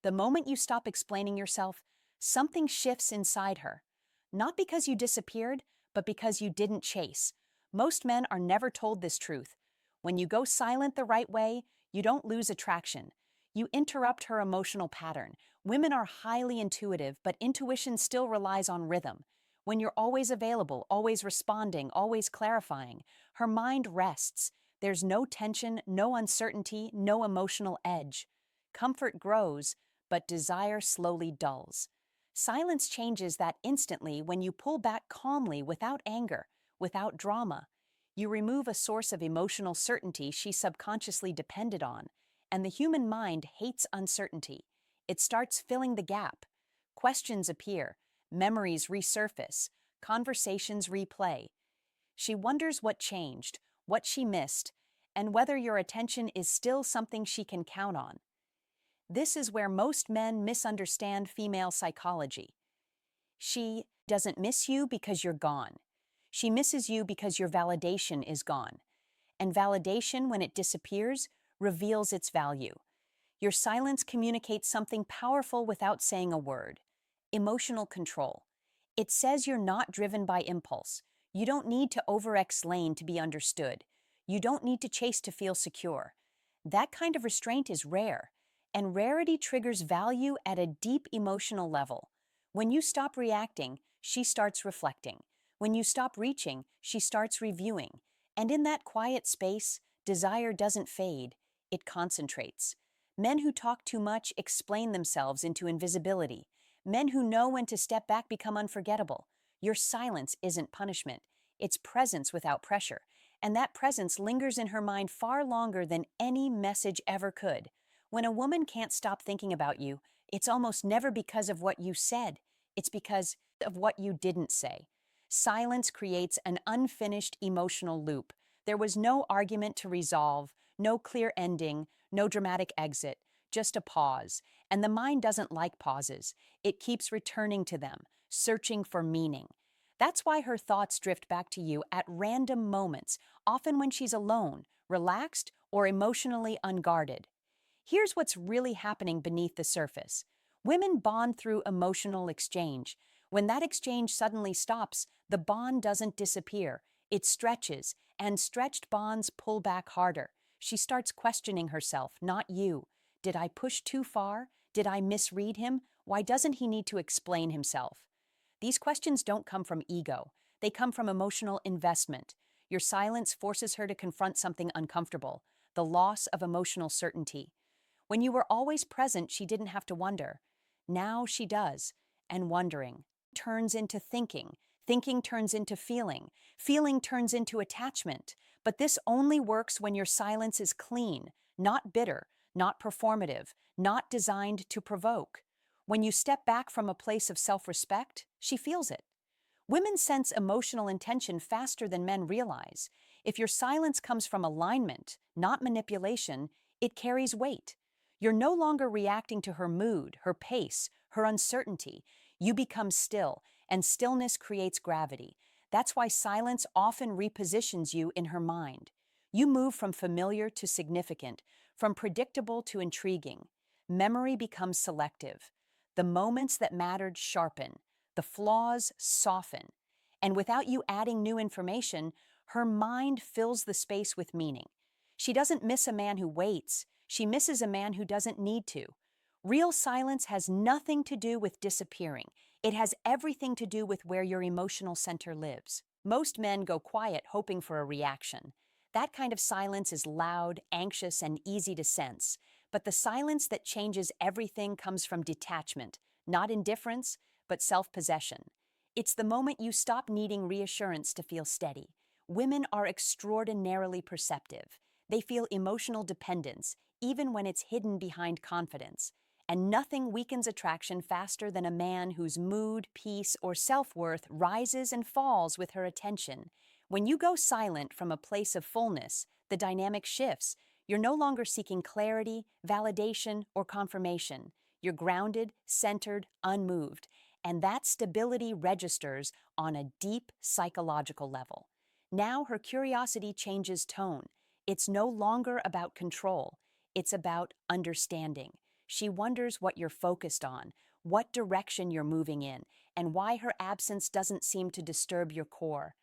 The moment you stop explaining yourself, something shifts inside her. Not because you disappeared, but because you didn't chase. Most men are never told this truth. When you go silent the right way, you don't lose attraction. You interrupt her emotional pattern. Women are highly intuitive, but intuition still relies on rhythm. When you're always available, always responding, always clarifying, her mind rests. There's no tension, no uncertainty, no emotional edge. Comfort grows, but desire slowly dulls. Silence changes that instantly when you pull back calmly without anger, without drama. You remove a source of emotional certainty she subconsciously depended on, and the human mind hates uncertainty. It starts filling the gap. Questions appear, memories resurface, conversations replay. She wonders what changed, what she missed, and whether your attention is still something she can count on. This is where most men misunderstand female psychology. She doesn't miss you because you're gone. She misses you because your validation is gone. And validation, when it disappears, reveals its value. Your silence communicates something powerful without saying a word. Emotional control. It says you're not driven by impulse. You don't need to over-explain to be understood. You don't need to chase to feel secure. That kind of restraint is rare, and rarity triggers value at a deep emotional level. When you stop reacting, she starts reflecting. When you stop reaching, she starts reviewing. And in that quiet space, desire doesn't fade, it concentrates. Men who talk too much explain themselves into invisibility. Men who know when to step back become unforgettable. Your silence isn't punishment, it's presence without pressure. And that presence lingers in her mind far longer than any message ever could. When a woman can't stop thinking about you, it's almost never because of what you said. It's because of what you didn't say. Silence creates an unfinished emotional loop. There was no argument to resolve, no clear ending, no dramatic exit, just a pause. And the mind doesn't like pauses. It keeps returning to them, searching for meaning. That's why her thoughts drift back to you at random moments, often when she's alone, relaxed, or emotionally unguarded. Here's what's really happening beneath the surface. Women bond through emotional exchange. When that exchange suddenly stops, the bond doesn't disappear. It stretches, and stretched bonds pull back harder. She starts questioning herself, not you. Did I push too far? Did I misread him? Why doesn't he need to explain himself? These questions don't come from ego. They come from emotional investment. Your silence forces her to confront something uncomfortable, the loss of emotional certainty. When you were always present, she didn't have to wonder. Now she does, and wondering turns into thinking. Thinking turns into feeling. Feeling turns into attachment. But this only works when your silence is clean, not bitter, not performative, not designed to provoke. When you step back from a place of self-respect, she feels it. Women sense emotional intention faster than men realize. If your silence comes from alignment, not manipulation, it carries weight. You're no longer reacting to her mood, her pace, her uncertainty. You become still, and stillness creates gravity. That's why silence often repositions you in her mind. You move from familiar to significant, from predictable to intriguing. Memory becomes selective. The moments that mattered sharpen. The flaws soften. And without you adding new information, her mind fills the space with meaning. She doesn't miss a man who waits. She misses a man who doesn't need to. Real silence has nothing to do with disappearing. It has everything to do with where your emotional center lives. Most men go quiet hoping for a reaction. That kind of silence is loud, anxious, and easy to sense. But the silence that changes everything comes from detachment, not indifference, but self-possession. It's the moment you stop needing reassurance to feel steady. Women are extraordinarily perceptive. They feel emotional dependence, even when it's hidden behind confidence. And nothing weakens attraction faster than a man whose mood, peace, or self-worth rises and falls with her attention. When you go silent from a place of fullness, the dynamic shifts. You're no longer seeking clarity, validation, or confirmation. You're grounded, centered, unmoved. And that stability registers on a deep psychological level. Now her curiosity changes tone. It's no longer about control. It's about understanding. She wonders what you're focused on, what direction you're moving in, and why her absence doesn't seem to disturb your core.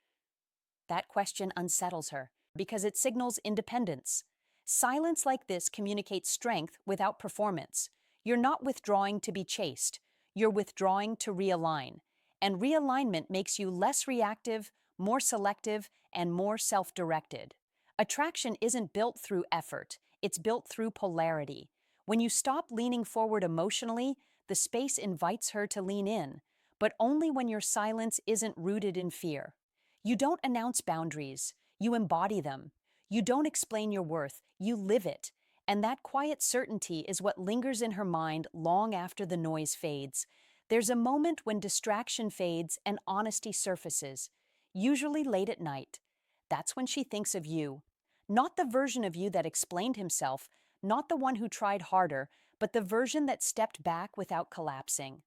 That question unsettles her because it signals independence. Silence like this communicates strength without performance. You're not withdrawing to be chased, you're withdrawing to realign. And realignment makes you less reactive, more selective, and more self directed. Attraction isn't built through effort, it's built through polarity. When you stop leaning forward emotionally, the space invites her to lean in, but only when your silence isn't rooted in fear. You don't announce boundaries, you embody them. You don't explain your worth, you live it. And that quiet certainty is what lingers in her mind long after the noise fades. There's a moment when distraction fades and honesty surfaces, usually late at night. That's when she thinks of you. Not the version of you that explained himself, not the one who tried harder, but the version that stepped back without collapsing.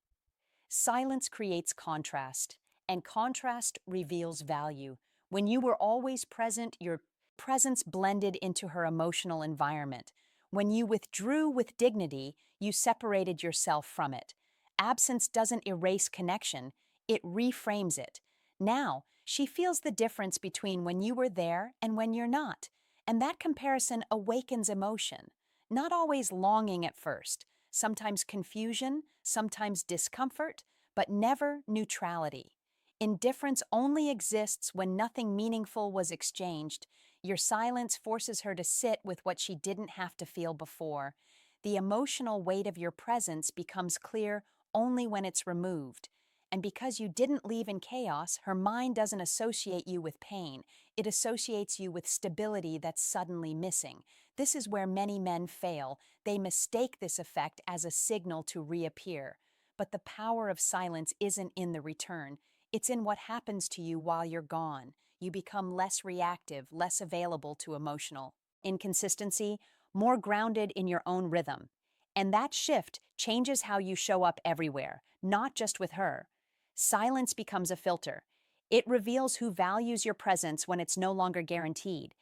Silence creates contrast, and contrast reveals value. When you were always present, your presence blended into her emotional environment. When you withdrew with dignity, you separated yourself from it. Absence doesn't erase connection, it reframes it. Now, she feels the difference between when you were there and when you're not, and that comparison awakens emotion. Not always longing at first, sometimes confusion, sometimes discomfort, but never neutrality. Indifference only exists when nothing meaningful was exchanged. Your silence forces her to sit with what she didn't have to feel before. The emotional weight of your presence becomes clear only when it's removed. And because you didn't leave in chaos, her mind doesn't associate you with pain. It associates you with stability that's suddenly missing. This is where many men fail. They mistake this effect as a signal to reappear. But the power of silence isn't in the return. It's in what happens to you while you're gone. You become less reactive, less available to emotional inconsistency, more grounded in your own rhythm. And that shift changes how you show up everywhere, not just with her. Silence becomes a filter. It reveals who values your presence when it's no longer guaranteed.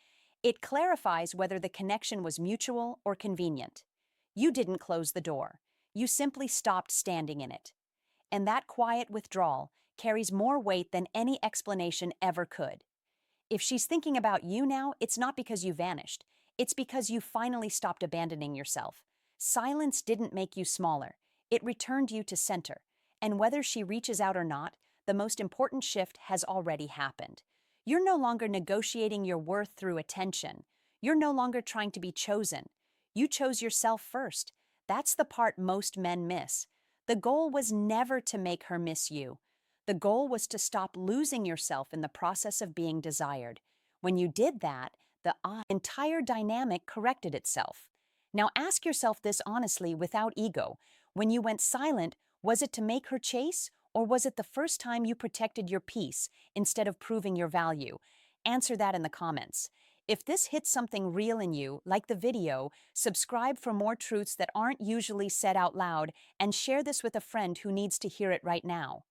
It clarifies whether the connection was mutual or convenient. You didn't close the door. You simply stopped standing in it. And that quiet withdrawal carries more weight than any explanation ever could. If she's thinking about you now, it's not because you vanished. It's because you finally stopped abandoning yourself. Silence didn't make you smaller. It returned you to center. And whether she reaches out or not, the most important shift has already happened. You're no longer negotiating your worth through attention. You're no longer trying to be chosen. You chose yourself first. That's the part most men miss. The goal was never to make her miss you. The goal was to stop losing yourself in the process of being desired. When you did that, the entire dynamic corrected itself. Now ask yourself this honestly without ego. When you went silent, was it to make her chase, or was it the first time you protected your peace instead of proving your value? Answer that in the comments. If this hits something real in you, like the video, subscribe for more truths that aren't usually said out loud, and share this with a friend who needs to hear it right now.